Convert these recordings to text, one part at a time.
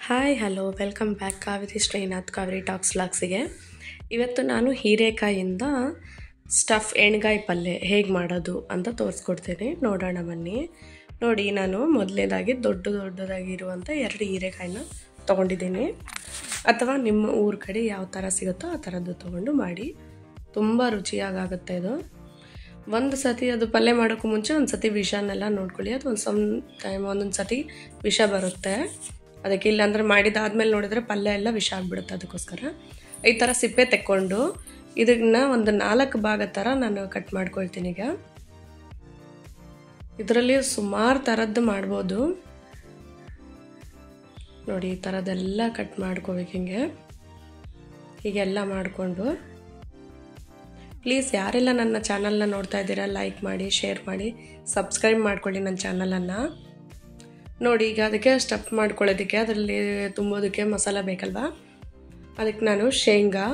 Hi hello welcome back Kaveri Srinath Kaveri talks ವ್ಲಾಗ್ಸಿಗೆ. ಇವತ್ತು ನಾನು ಹೀರೆಕಾಯಿಂದ ಸ್ಟಫ್ ಎಣ್ಗಾಯಿ ಪಲ್ಯ ಹೇಗೆ ಮಾಡೋದು ಅಂತ ತೋರಿಸ್ಕೊಡ್ತೀನಿ, ನೋಡೋಣ ಬನ್ನಿ. ನೋಡಿ, ನಾನು ಮೊದಲನೇದಾಗಿ ದೊಡ್ಡದಾಗಿರುವಂಥ 2 ಹೀರೆಕಾಯಿನ ತೊಗೊಂಡಿದ್ದೀನಿ. ಅಥವಾ ನಿಮ್ಮ ಊರ ಕಡೆ ಯಾವ ಥರ ಸಿಗುತ್ತೋ ಆ ಥರದ್ದು ತೊಗೊಂಡು ಮಾಡಿ, ತುಂಬ ರುಚಿಯಾಗುತ್ತೆ ಇದು. ಒಂದು ಸತಿ ಅದು ಪಲ್ಯ ಮಾಡೋಕ್ಕೂ ಮುಂಚೆ ಒಂದು ಸತಿ ವಿಷನೆಲ್ಲ ನೋಡ್ಕೊಳ್ಳಿ. ಅದು ಒಂದೊಂದು ಸತಿ ವಿಷ ಬರುತ್ತೆ ಅದಕ್ಕೆ, ಇಲ್ಲಾಂದರೆ ಮಾಡಿದಾದ್ಮೇಲೆ ನೋಡಿದರೆ ಪಲ್ಯ ಎಲ್ಲ ವಿಷ ಆಗಿಬಿಡುತ್ತೆ. ಅದಕ್ಕೋಸ್ಕರ ಈ ಥರ ಸಿಪ್ಪೆ ತೆಕ್ಕೊಂಡು ಇದನ್ನ ಒಂದು 4 ಭಾಗ ಥರ ನಾನು ಕಟ್ ಮಾಡ್ಕೊಳ್ತೀನಿ. ಈಗ ಇದರಲ್ಲಿ ಸುಮಾರು ಥರದ್ದು ಮಾಡ್ಬೋದು ನೋಡಿ. ಈ ಥರದ್ದೆಲ್ಲ ಕಟ್ ಮಾಡ್ಕೋಬೇಕು. ಹೀಗೆಲ್ಲ ಮಾಡಿಕೊಂಡು, ಪ್ಲೀಸ್ ಯಾರೆಲ್ಲ ನನ್ನ ಚಾನಲ್ನ ನೋಡ್ತಾ ಇದ್ದೀರಾ ಲೈಕ್ ಮಾಡಿ, ಶೇರ್ ಮಾಡಿ, ಸಬ್ಸ್ಕ್ರೈಬ್ ಮಾಡ್ಕೊಳ್ಳಿ ನನ್ನ ಚಾನಲನ್ನು. ನೋಡಿ, ಈಗ ಅದಕ್ಕೆ ಸ್ಟಫ್ ಮಾಡ್ಕೊಳ್ಳೋದಕ್ಕೆ ಅದರಲ್ಲಿ ತುಂಬೋದಕ್ಕೆ ಮಸಾಲ ಬೇಕಲ್ವ. ಅದಕ್ಕೆ ನಾನು ಶೇಂಗಾ,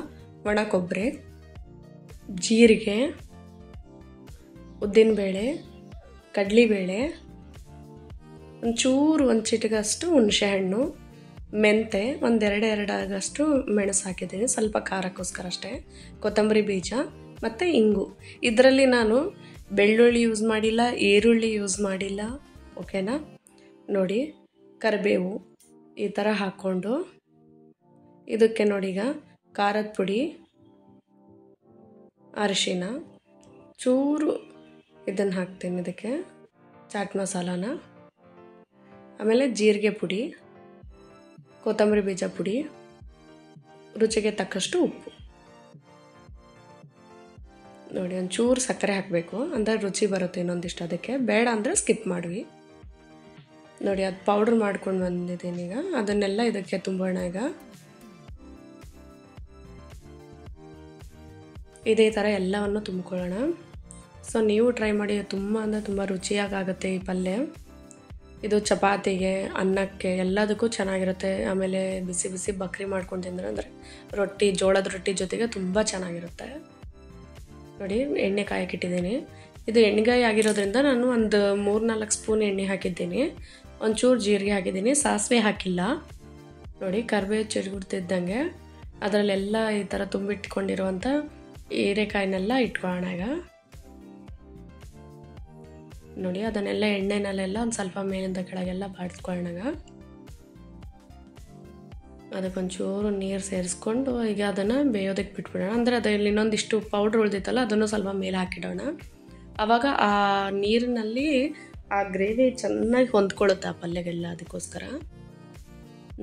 ಒಣ ಕೊಬ್ಬರಿ, ಜೀರಿಗೆ, ಉದ್ದಿನಬೇಳೆ, ಕಡಲೆಬೇಳೆ, ಒಂದು ಚಿಟಿಕಷ್ಟು ಹುಣಸೆಹಣ್ಣು, ಮೆಂತೆ, ಎರಡು ಆಗಷ್ಟು ಮೆಣಸು ಹಾಕಿದ್ದೀನಿ, ಸ್ವಲ್ಪ ಖಾರಕ್ಕೋಸ್ಕರ ಅಷ್ಟೇ, ಕೊತ್ತಂಬರಿ ಬೀಜ ಮತ್ತು ಇಂಗು. ಇದರಲ್ಲಿ ನಾನು ಬೆಳ್ಳುಳ್ಳಿ ಯೂಸ್ ಮಾಡಿಲ್ಲ, ಈರುಳ್ಳಿ ಯೂಸ್ ಮಾಡಿಲ್ಲ, ಓಕೆನಾ. ನೋಡಿ, ಕರಿಬೇವು ಈ ಥರ ಹಾಕ್ಕೊಂಡು ಇದಕ್ಕೆ ನೋಡಿ, ಈಗ ಖಾರದ ಪುಡಿ, ಅರಿಶಿನ, ಚೂರು ಇದನ್ನು ಹಾಕ್ತೀನಿ, ಇದಕ್ಕೆ ಚಾಟ್ ಮಸಾಲಾನ, ಆಮೇಲೆ ಜೀರಿಗೆ ಪುಡಿ, ಕೊತ್ತಂಬರಿ ಬೀಜ ಪುಡಿ, ರುಚಿಗೆ ತಕ್ಕಷ್ಟು ಉಪ್ಪು. ನೋಡಿ, ಒಂಚೂರು ಸಕ್ಕರೆ ಹಾಕಬೇಕು, ಅಂದರೆ ರುಚಿ ಬರುತ್ತೆ ಇನ್ನೊಂದಿಷ್ಟು. ಅದಕ್ಕೆ ಬೇಡ ಅಂದರೆ ಸ್ಕಿಪ್ ಮಾಡಿವಿ. ನೋಡಿ, ಅದು ಪೌಡ್ರ್ ಮಾಡ್ಕೊಂಡು ಬಂದಿದ್ದೀನಿ. ಈಗ ಅದನ್ನೆಲ್ಲ ಇದಕ್ಕೆ ತುಂಬೋಣ. ಈಗ ಇದೇ ಥರ ಎಲ್ಲವನ್ನು ತುಂಬ್ಕೊಳ್ಳೋಣ. ಸೊ ನೀವು ಟ್ರೈ ಮಾಡಿ, ತುಂಬ ಅಂದರೆ ತುಂಬ ರುಚಿಯಾಗುತ್ತೆ ಈ ಪಲ್ಯ. ಇದು ಚಪಾತಿಗೆ, ಅನ್ನಕ್ಕೆ, ಎಲ್ಲದಕ್ಕೂ ಚೆನ್ನಾಗಿರುತ್ತೆ. ಆಮೇಲೆ ಬಿಸಿ ಬಿಸಿ ಬಕ್ರಿ ಮಾಡ್ಕೊಂಡು ತಿಂದರೆ, ಅಂದರೆ ರೊಟ್ಟಿ, ಜೋಳದ ರೊಟ್ಟಿ ಜೊತೆಗೆ ತುಂಬ ಚೆನ್ನಾಗಿರುತ್ತೆ. ನೋಡಿ, ಎಣ್ಣೆ ಕಾಯಕ್ಕಿಟ್ಟಿದ್ದೀನಿ. ಇದು ಎಣ್ಣೆಗಾಯಿ ಆಗಿರೋದ್ರಿಂದ ನಾನು ಒಂದು 3-4 ಸ್ಪೂನ್ ಎಣ್ಣೆ ಹಾಕಿದ್ದೀನಿ. ಒಂಚೂರು ಜೀರಿಗೆ ಹಾಕಿದ್ದೀನಿ, ಸಾಸಿವೆ ಹಾಕಿಲ್ಲ. ನೋಡಿ, ಕರಿಬೇವು ಚಿರುಗುಡ್ತಿದ್ದಂಗೆ ಅದರಲ್ಲೆಲ್ಲ ಈ ಥರ ತುಂಬಿಟ್ಕೊಂಡಿರುವಂಥ ಹೀರೆಕಾಯಿನೆಲ್ಲ ಇಟ್ಕೊಳ್ಳೋಣ. ಈಗ ನೋಡಿ, ಅದನ್ನೆಲ್ಲ ಎಣ್ಣೆನಲ್ಲೆಲ್ಲ ಒಂದು ಸ್ವಲ್ಪ ಮೇಲಿಂದ ಕೆಳಗೆಲ್ಲ ಬಾಡಿಸ್ಕೊಳ್ಳೋಣ. ಅದಕ್ಕೊಂಚೂರು ನೀರು ಸೇರಿಸ್ಕೊಂಡು ಈಗ ಅದನ್ನು ಬೇಯೋದಕ್ಕೆ ಬಿಟ್ಬಿಡೋಣ. ಅಂದರೆ ಅದರಲ್ಲಿ ಇನ್ನೊಂದಿಷ್ಟು ಪೌಡ್ರ್ ಉಳಿದಿತ್ತಲ್ಲ, ಅದನ್ನು ಸ್ವಲ್ಪ ಮೇಲೆ ಹಾಕಿಡೋಣ. ಆವಾಗ ಆ ನೀರಿನಲ್ಲಿ ಆ ಗ್ರೇವಿ ಚೆನ್ನಾಗಿ ಹೊಂದ್ಕೊಳ್ಳುತ್ತೆ ಆ ಪಲ್ಯಗೆಲ್ಲ. ಅದಕ್ಕೋಸ್ಕರ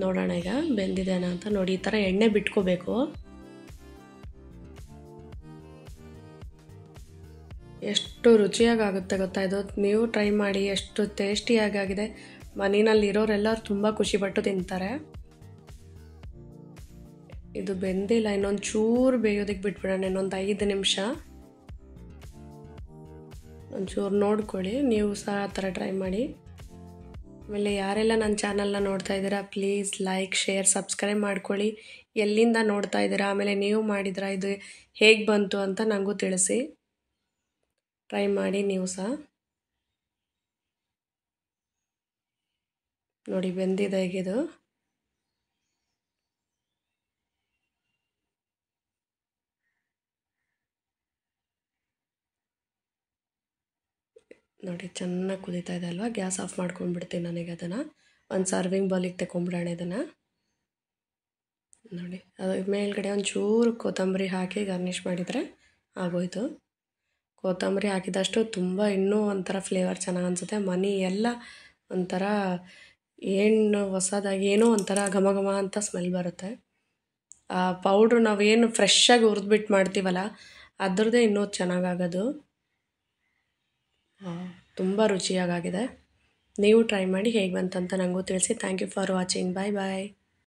ನೋಡೋಣ ಈಗ ಬೆಂದಿದೆನಾ ಅಂತ. ನೋಡಿ, ಈ ಥರ ಎಣ್ಣೆ ಬಿಟ್ಕೋಬೇಕು. ಎಷ್ಟು ರುಚಿಯಾಗುತ್ತೆ ಗೊತ್ತಾ ಇದು. ನೀವು ಟ್ರೈ ಮಾಡಿ, ಎಷ್ಟು ಟೇಸ್ಟಿಯಾಗಿದೆ. ಮನೆಯಲ್ಲಿ ಇರೋರೆಲ್ಲರೂ ತುಂಬ ಖುಷಿಪಟ್ಟು ತಿಂತಾರೆ. ಇದು ಬೆಂದಿಲ್ಲ, ಇನ್ನೊಂದು ಚೂರು ಬೇಯೋದಕ್ಕೆ ಬಿಟ್ಬಿಡೋಣ, ಇನ್ನೊಂದು 5 ನಿಮಿಷ. ಒಂಚೂರು ನೋಡ್ಕೊಳ್ಳಿ, ನೀವು ಸಹ ಆ ಥರ ಟ್ರೈ ಮಾಡಿ. ಆಮೇಲೆ ಯಾರೆಲ್ಲ ನನ್ನ ಚಾನಲ್ನ ನೋಡ್ತಾ ಇದ್ದೀರಾ ಪ್ಲೀಸ್ ಲೈಕ್, ಶೇರ್, ಸಬ್ಸ್ಕ್ರೈಬ್ ಮಾಡ್ಕೊಳ್ಳಿ. ಎಲ್ಲಿಂದ ನೋಡ್ತಾ ಇದ್ದೀರಾ, ಆಮೇಲೆ ನೀವು ಮಾಡಿದ್ರಾ, ಇದು ಹೇಗೆ ಬಂತು ಅಂತ ನನಗೂ ತಿಳಿಸಿ. ಟ್ರೈ ಮಾಡಿ ನೀವು ಸಹ. ನೋಡಿ, ಬೆಂದಿದೆ ಇದು. ನೋಡಿ, ಚೆನ್ನಾಗಿ ಕುದೀತಾ ಇದೆ ಅಲ್ವಾ. ಗ್ಯಾಸ್ ಆಫ್ ಮಾಡ್ಕೊಂಡ್ಬಿಡ್ತೀನಿ ನನಗೆ. ಅದನ್ನು ಒಂದು ಸರ್ವಿಂಗ್ ಬೌಲಿಗೆ ತಗೊಂಡ್ಬಿಡೋಣ ಇದನ್ನು. ನೋಡಿ, ಅದು ಮೇಲ್ಗಡೆ ಒಂಚೂರು ಕೊತ್ತಂಬರಿ ಹಾಕಿ ಗಾರ್ನಿಷ್ ಮಾಡಿದರೆ ಆಗೋಯ್ತು. ಕೊತ್ತಂಬರಿ ಹಾಕಿದಷ್ಟು ತುಂಬ ಇನ್ನೂ ಒಂಥರ ಫ್ಲೇವರ್ ಚೆನ್ನಾಗಿ ಅನಿಸುತ್ತೆ. ಮನೆ ಎಲ್ಲ ಒಂಥರ ಏನು ಹೊಸದಾಗಿ ಏನೋ ಒಂಥರ ಘಮ ಘಮ ಅಂತ ಸ್ಮೆಲ್ ಬರುತ್ತೆ. ಆ ಪೌಡ್ರು ನಾವೇನು ಫ್ರೆಶ್ಶಾಗಿ ಹುರಿದ್ಬಿಟ್ಟು ಮಾಡ್ತೀವಲ್ಲ, ಅದ್ರದ್ದೇ ಇನ್ನೂ ಚೆನ್ನಾಗಾಗೋದು. ತುಂಬ ರುಚಿಯಾಗಿದೆ. ನೀವು ಟ್ರೈ ಮಾಡಿ, ಹೇಗೆ ಬಂತಂತ ನನಗೂ ತಿಳಿಸಿ. Thank you for watching. Bye bye.